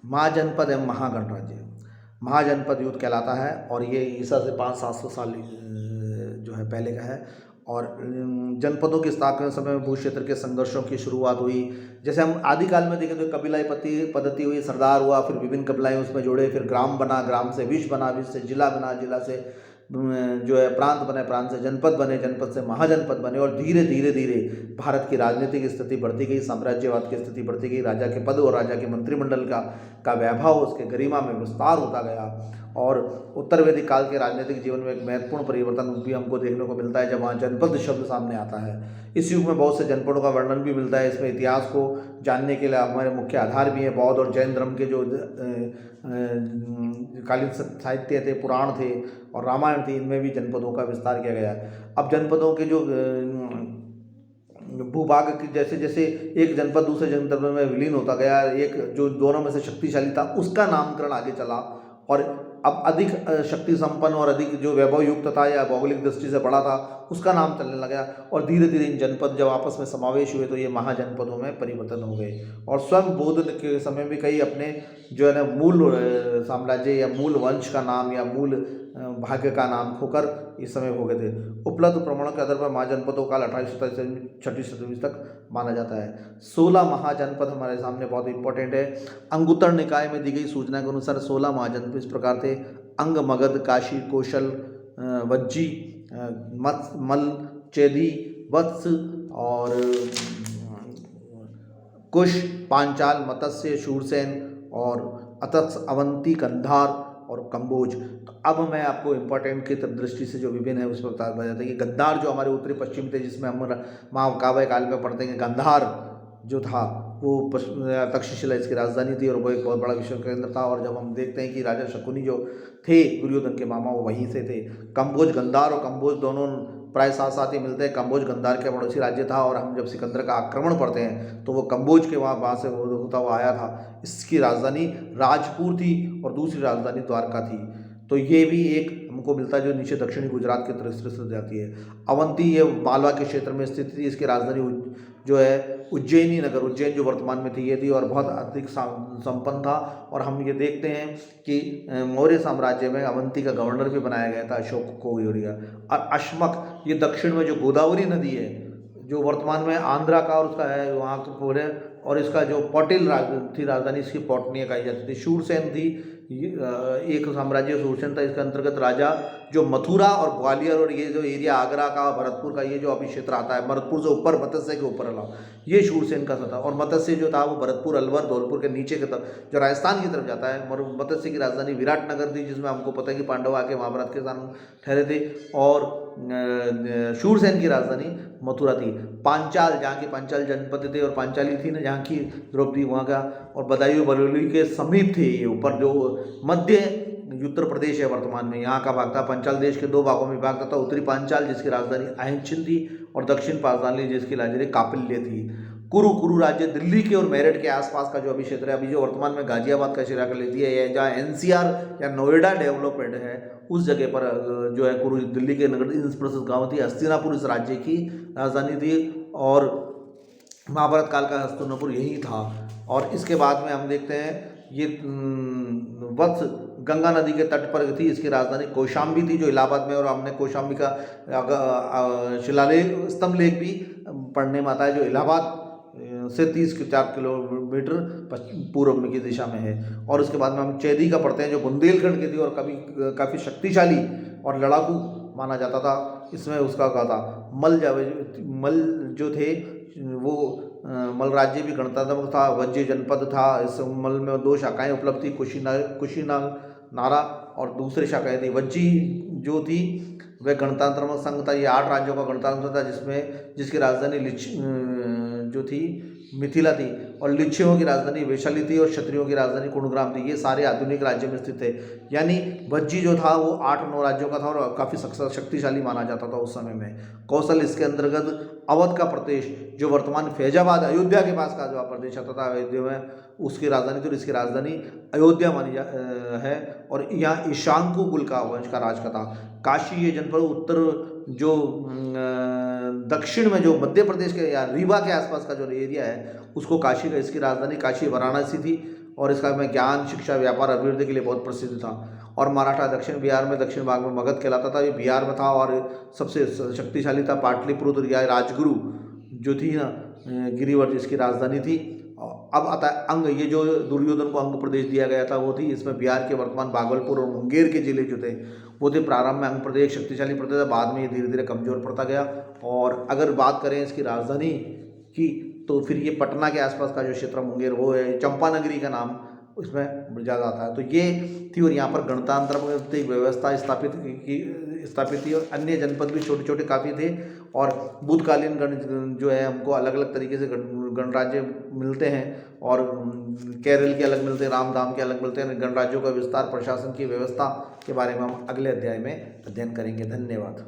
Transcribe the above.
महाजनपद एवं महागणराज्य। महाजनपद युद्ध कहलाता है और ये ईसा से 500-700 साल जो है पहले का है। और जनपदों की स्थापना के समय में भू क्षेत्र के संघर्षों की शुरुआत हुई। जैसे हम आदिकाल में देखें तो कबीलाई पद्धति हुई, सरदार हुआ, फिर विभिन्न कबीलाएं उसमें जोड़े, फिर ग्राम बना, ग्राम से विश्व बना, विश्व से जिला बना, जिला से जो है प्रांत बने, प्रांत से जनपद बने, जनपद से महाजनपद बने। और धीरे धीरे धीरे भारत की राजनीतिक स्थिति बढ़ती गई, साम्राज्यवाद की स्थिति बढ़ती गई, राजा के पद और राजा के मंत्रिमंडल का वैभव, उसके गरिमा में विस्तार होता गया। और उत्तर वैदिक काल के राजनीतिक जीवन में एक महत्वपूर्ण परिवर्तन भी हमको देखने को मिलता है जब वहाँ जनपद शब्द सामने आता है। इस युग में बहुत से जनपदों का वर्णन भी मिलता है। इसमें इतिहास को जानने के लिए हमारे मुख्य आधार भी है बौद्ध और जैन धर्म के जो कालीन साहित्य थे, पुराण थे और रामायण थी, इनमें भी जनपदों का विस्तार किया गया है। अब जनपदों के जो भूभाग की जैसे जैसे एक जनपद दूसरे जनपद में विलीन होता गया, एक जो दोनों में से शक्तिशाली था उसका नामकरण आगे चला और अब अधिक शक्ति संपन्न और अधिक जो वैभव युक्त था या भौगोलिक दृष्टि से बड़ा था उसका नाम चलने लगा। और धीरे धीरे इन जनपद जब आपस में समावेश हुए तो ये महाजनपदों में परिवर्तन हो गए। और स्वयं बौद्ध के समय में कई अपने जो है ना मूल साम्राज्य या मूल वंश का नाम या मूल भाग्य का नाम खोकर इस समय हो गए थे। उपलब्ध प्रमाणों के आधार पर महाजनपदों का 28 शताब्दी से 6वीं शताब्दी तक माना जाता है। 16 महाजनपद हमारे सामने बहुत इंपॉर्टेंट है। अंगुत्तर निकाय में दी गई सूचना के अनुसार 16 महाजनपद इस प्रकार थे: अंग, मगध, काशी, कौशल, वज्जी, मल, चेदी, वत्स और कुश, पांचाल, मत्स्य, शूरसेन और अतक्ष, अवंती, गंधार और कंबोज। तो अब मैं आपको इम्पोर्टेंट की दृष्टि से जो विभिन्न है उस पर बता जाता है कि गंधार जो हमारे उत्तरी पश्चिम थे, जिसमें हम महाकाव्य काल में पढ़ते हैं, गंधार जो था वो तक्षशिला इसकी राजधानी थी और वो एक बहुत बड़ा विश्व केंद्र था। और जब हम देखते हैं कि राजा शकुनी जो थे दुर्योधन के मामा, वो वहीं से थे। कंबोज, गंधार और कंबोज दोनों प्राय साथ साथ ही मिलते हैं। कंबोज गंधार के पड़ोसी राज्य था और हम जब सिकंदर का आक्रमण पढ़ते हैं तो वो कंबोज के वहाँ से होता हुआ आया था। इसकी राजधानी राजपुर थी और दूसरी राजधानी द्वारका थी। तो ये भी एक हमको मिलता है जो नीचे दक्षिणी गुजरात के तरफ से जाती है। अवंती ये मालवा के क्षेत्र में स्थित थी। इसकी राजधानी जो है उज्जैनी नगर, उज्जैन जो वर्तमान में थी ये थी और बहुत अधिक संपन्न था। और हम ये देखते हैं कि मौर्य साम्राज्य में अवंती का गवर्नर भी बनाया गया था अशोक कोवियोरिया। और अश्मक ये दक्षिण में जो गोदावरी नदी है जो वर्तमान में आंध्रा का और उसका है वहाँ के पूरे, और इसका जो पटेल थी राजधानी इसकी पौटनिया कही जाती थी। शूरसेन थी एक साम्राज्य शूरसेन था। इसके अंतर्गत राजा जो मथुरा और ग्वालियर और ये जो एरिया आगरा का, भरतपुर का, ये जो अभी क्षेत्र आता है, भरतपुर से ऊपर मत्स्य के ऊपर अला, ये शूरसेन का था। और मत्स्य जो था वो भरतपुर, अलवर, धौलपुर के नीचे की तरफ जो राजस्थान की तरफ जाता है। मत्स्य की राजधानी विराटनगर थी जिसमें हमको पता है कि पांडव आके महाभारत के साथ ठहरे थे। और शूरसेन की राजधानी मथुरा थी। पांचाल, जहाँ की पांचाल जनपद थे और पांचाली थी ना जहाँ की द्रौपदी वहाँ का, और बदायूं बरेली के समीप थे ये ऊपर जो मध्य उत्तर प्रदेश है वर्तमान में, यहाँ का भाग था। पांचाल देश के 2 भागों में विभाग था, उत्तरी पांचाल जिसकी राजधानी अहिंचिन थी और दक्षिण पांचाली जिसकी राजधानी कापिल्य थी। कुरु राज्य दिल्ली के और मेरठ के आसपास का जो अभी क्षेत्र है, अभी जो वर्तमान में गाजियाबाद का इलाका लेती है, जहाँ एनसीआर या नोएडा डेवलपमेंट है उस जगह पर जो है कुरु दिल्ली के नगर प्रसिद्ध गाँव थी। हस्तिनापुर इस राज्य की राजधानी थी और महाभारत काल का हस्तिनापुर यही था। और इसके बाद में हम देखते हैं ये वत्स गंगा नदी के तट पर थी। इसकी राजधानी कौशाम्बी थी जो इलाहाबाद में, और हमने कौशाम्बी का शिलालेख स्तंभ लेख भी पढ़ने में आता है जो इलाहाबाद से 30-4 किलोमीटर पूर्व की दिशा में है। और उसके बाद में हम चेदी का पढ़ते हैं जो बुंदेलखंड की थी और काफ़ी शक्तिशाली और लड़ाकू माना जाता था। इसमें उसका कहा था मल जो थे वो मल राज्य भी गणतंत्र था। वज्य जनपद था। इस मल में 2 शाखाएं उपलब्ध थी, कुशीनारा और दूसरी शाखाएं थी। वज्जी जो थी वह गणतंत्र संघ था। ये 8 राज्यों का गणतंत्र था जिसकी राजधानी जो थी मिथिला थी और लिच्छियों की राजधानी वैशाली थी और क्षत्रियों की राजधानी कुंडग्राम थी। ये सारे आधुनिक राज्य में स्थित थे। यानी वज्जी जो था वो 8-9 राज्यों का था और काफ़ी शक्तिशाली माना जाता था उस समय में। कौशल इसके अंतर्गत अवध का प्रदेश जो वर्तमान फैजाबाद अयोध्या के पास का जो प्रदेश आता था, अयोध्या में उसकी राजधानी थी और इसकी राजधानी अयोध्या मानी है। और यहाँ ईशांकु कुल का वंश का राज का था। काशी ये जनपद उत्तर जो दक्षिण में जो मध्य प्रदेश के या रीवा के आसपास का जो एरिया है उसको काशी का, इसकी राजधानी काशी वाराणसी थी और इसका में ज्ञान शिक्षा व्यापार अभिवृद्धि के लिए बहुत प्रसिद्ध था। और मराठा दक्षिण बिहार में दक्षिण भाग में मगध कहलाता था, ये बिहार में था और सबसे शक्तिशाली था। पाटलिपुत्र या राजगुरु जो थी ना गिरिवर जिसकी राजधानी थी। अब आता है अंग, ये जो दुर्योधन को अंग प्रदेश दिया गया था वो थी, इसमें बिहार के वर्तमान भागलपुर और मुंगेर के जिले जो थे वो थे प्रारंभ में अंग प्रदेश शक्तिशाली प्रदेश था, बाद में ये धीरे धीरे कमजोर पड़ता गया। और अगर बात करें इसकी राजधानी की तो फिर ये पटना के आसपास का जो क्षेत्र मुंगेर वो है, चंपानगरी का नाम इसमें ज़्यादा आता है। तो ये थी, और यहाँ पर गणतांत्र व्यवस्था स्थापित थी और अन्य जनपद भी छोटे छोटे काफ़ी थे। और बुद्धकालीन गण जो है हमको अलग अलग तरीके से गणराज्य मिलते हैं, और केरल के अलग मिलते हैं, रामधाम के अलग मिलते हैं। गणराज्यों का विस्तार प्रशासन की व्यवस्था के बारे में हम अगले अध्याय में अध्ययन करेंगे। धन्यवाद।